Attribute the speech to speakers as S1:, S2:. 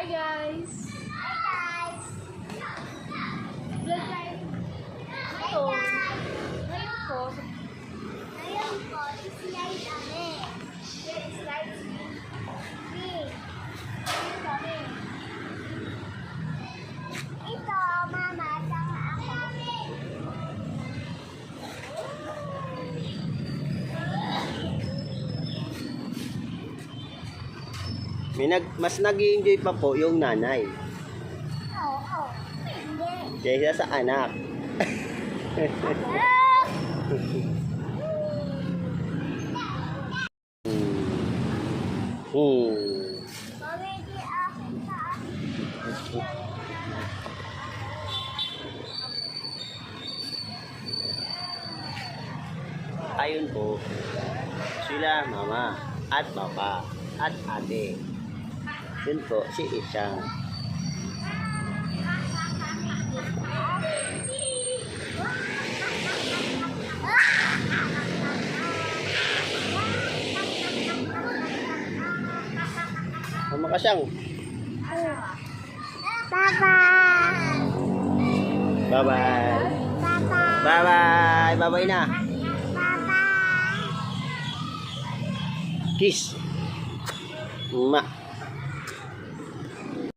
S1: Hi guys!
S2: Hi guys!
S1: Vlog tayo.
S2: Hi
S1: Ito.
S2: guys!
S1: Ngayon po,
S2: Ngayon po, islide kami.
S1: slide
S2: Green.
S1: Ngayon kami.
S2: Ito, mama, saka ako.
S3: Mas nag-i-enjoy pa po yung nanay
S2: Oo. Hindi.
S3: kaysa sa anak.
S2: Mami, di akin sa
S3: Ayun po, sila mama at papa at ate. Yun po, si Isang. Mama ka siyang.
S2: Bye-bye!
S3: Bye-bye.
S2: Bye-bye!
S3: Bye-bye. Bye-bye na.
S2: Bye-bye!
S3: Kiss. Ma.